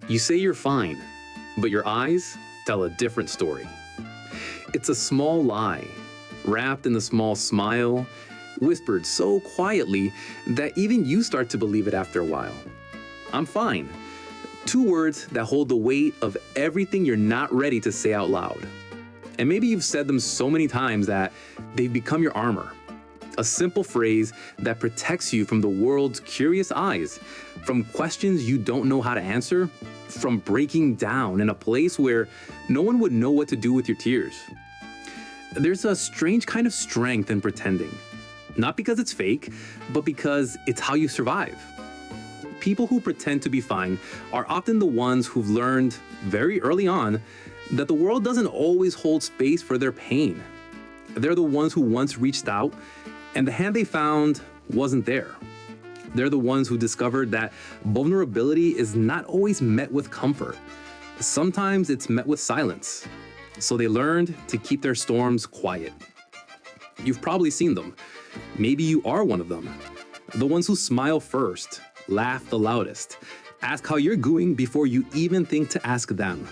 You say you're fine, but your eyes tell a different story. It's a small lie, wrapped in a small smile, whispered so quietly that even you start to believe it after a while. I'm fine. Two words that hold the weight of everything you're not ready to say out loud. And maybe you've said them so many times that they've become your armor. A simple phrase that protects you from the world's curious eyes, from questions you don't know how to answer, from breaking down in a place where no one would know what to do with your tears. There's a strange kind of strength in pretending. Not because it's fake, but because it's how you survive. People who pretend to be fine are often the ones who've learned very early on that the world doesn't always hold space for their pain. They're the ones who once reached out and the hand they found wasn't there. They're the ones who discovered that vulnerability is not always met with comfort. Sometimes it's met with silence. So they learned to keep their storms quiet. You've probably seen them. Maybe you are one of them. The ones who smile first, laugh the loudest, ask how you're doing before you even think to ask them.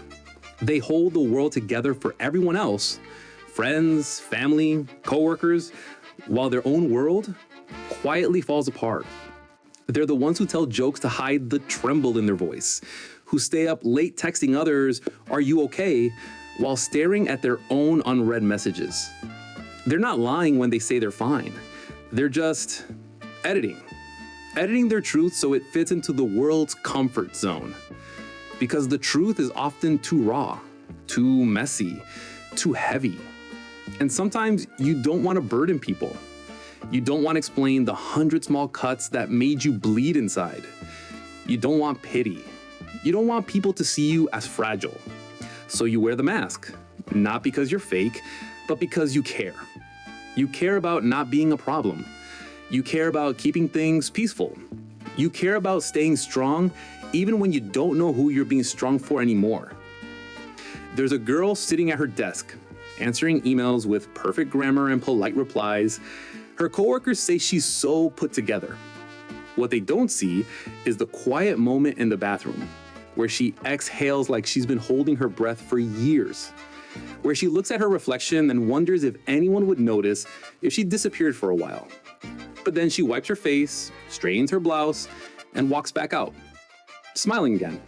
They hold the world together for everyone else, friends, family, coworkers, while their own world quietly falls apart. They're the ones who tell jokes to hide the tremble in their voice, who stay up late texting others, "Are you okay?" while staring at their own unread messages. They're not lying when they say they're fine. They're just editing their truth so it fits into the world's comfort zone. Because the truth is often too raw, too messy, too heavy. And sometimes you don't want to burden people. You don't want to explain the 100 small cuts that made you bleed inside. You don't want pity. You don't want people to see you as fragile. So you wear the mask, not because you're fake, but because you care. You care about not being a problem. You care about keeping things peaceful. You care about staying strong even when you don't know who you're being strong for anymore. There's a girl sitting at her desk, answering emails with perfect grammar and polite replies. Her coworkers say she's so put together. What they don't see is the quiet moment in the bathroom, where she exhales like she's been holding her breath for years, where she looks at her reflection and wonders if anyone would notice if she disappeared for a while. But then she wipes her face, straightens her blouse, and walks back out, smiling again.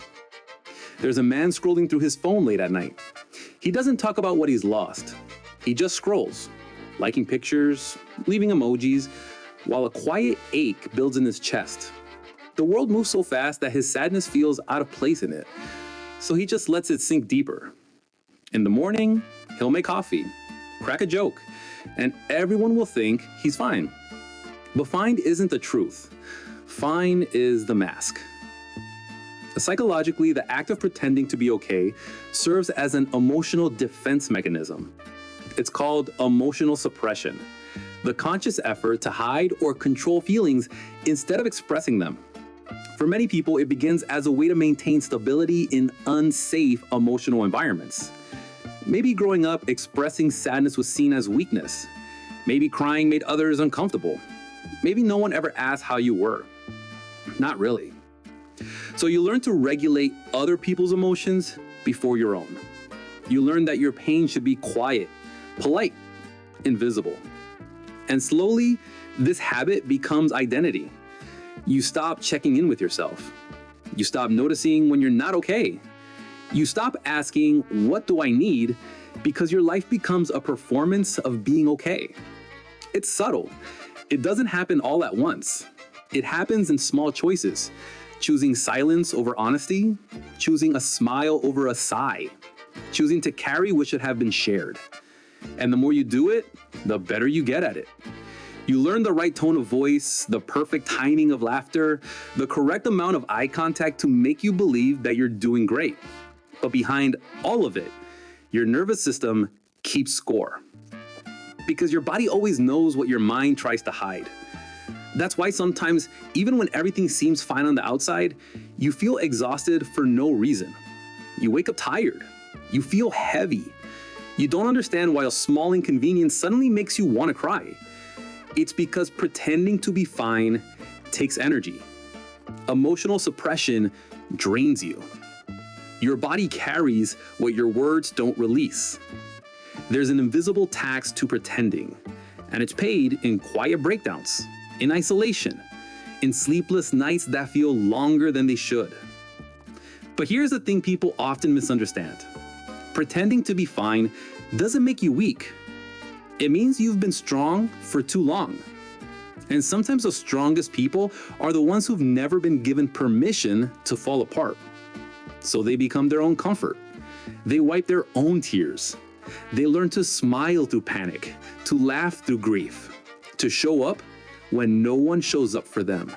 There's a man scrolling through his phone late at night. He doesn't talk about what he's lost. He just scrolls, liking pictures, leaving emojis, while a quiet ache builds in his chest. The world moves so fast that his sadness feels out of place in it, so he just lets it sink deeper. In the morning, he'll make coffee, crack a joke, and everyone will think he's fine. But fine isn't the truth. Fine is the mask. Psychologically, the act of pretending to be okay serves as an emotional defense mechanism. It's called emotional suppression, the conscious effort to hide or control feelings instead of expressing them. For many people, it begins as a way to maintain stability in unsafe emotional environments. Maybe growing up, expressing sadness was seen as weakness. Maybe crying made others uncomfortable. Maybe no one ever asked how you were. Not really. So you learn to regulate other people's emotions before your own. You learn that your pain should be quiet, polite, invisible. And slowly, this habit becomes identity. You stop checking in with yourself. You stop noticing when you're not okay. You stop asking, "What do I need?" because your life becomes a performance of being okay. It's subtle. It doesn't happen all at once. It happens in small choices. Choosing silence over honesty, choosing a smile over a sigh, choosing to carry what should have been shared. And the more you do it, the better you get at it. You learn the right tone of voice, the perfect timing of laughter, the correct amount of eye contact to make you believe that you're doing great. But behind all of it, your nervous system keeps score. Because your body always knows what your mind tries to hide. That's why sometimes, even when everything seems fine on the outside, you feel exhausted for no reason. You wake up tired. You feel heavy. You don't understand why a small inconvenience suddenly makes you want to cry. It's because pretending to be fine takes energy. Emotional suppression drains you. Your body carries what your words don't release. There's an invisible tax to pretending, and it's paid in quiet breakdowns, in isolation, in sleepless nights that feel longer than they should. But here's the thing people often misunderstand. Pretending to be fine doesn't make you weak. It means you've been strong for too long. And sometimes the strongest people are the ones who've never been given permission to fall apart. So they become their own comfort. They wipe their own tears. They learn to smile through panic, to laugh through grief, to show up when no one shows up for them.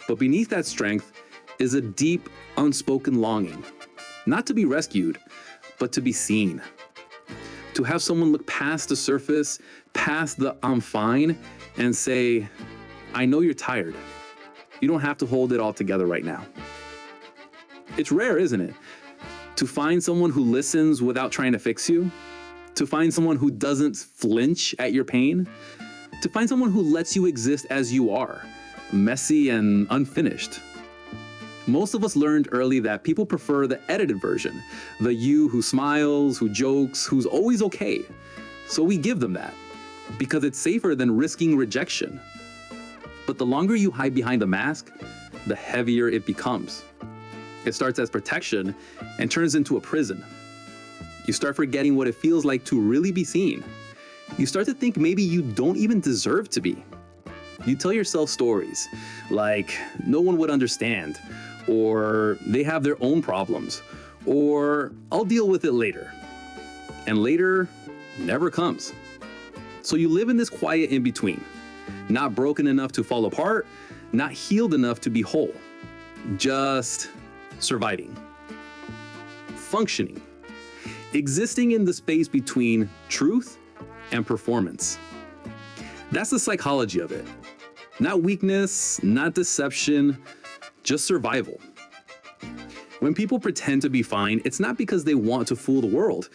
But beneath that strength is a deep, unspoken longing, not to be rescued, but to be seen. To have someone look past the surface, past the "I'm fine," and say, "I know you're tired. You don't have to hold it all together right now." It's rare, isn't it? To find someone who listens without trying to fix you, to find someone who doesn't flinch at your pain, to find someone who lets you exist as you are, messy and unfinished. Most of us learned early that people prefer the edited version, the you who smiles, who jokes, who's always okay. So we give them that, because it's safer than risking rejection. But the longer you hide behind the mask, the heavier it becomes. It starts as protection and turns into a prison. You start forgetting what it feels like to really be seen. You start to think maybe you don't even deserve to be. You tell yourself stories like, no one would understand, or they have their own problems, or I'll deal with it later. And later never comes. So you live in this quiet in between, not broken enough to fall apart, not healed enough to be whole, just surviving, functioning, existing in the space between truth and performance. That's the psychology of it. Not weakness, not deception, just survival. When people pretend to be fine, it's not because they want to fool the world.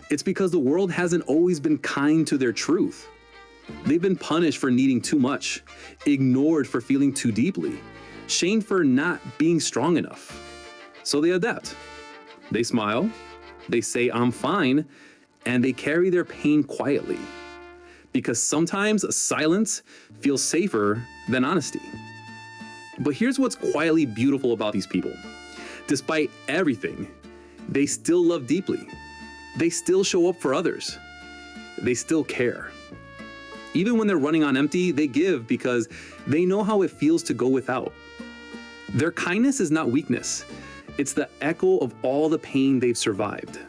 It's because the world hasn't always been kind to their truth. They've been punished for needing too much, ignored for feeling too deeply, shamed for not being strong enough. So they adapt. They smile, they say, "I'm fine," and they carry their pain quietly. Because sometimes silence feels safer than honesty. But here's what's quietly beautiful about these people. Despite everything, they still love deeply. They still show up for others. They still care. Even when they're running on empty, they give because they know how it feels to go without. Their kindness is not weakness. It's the echo of all the pain they've survived.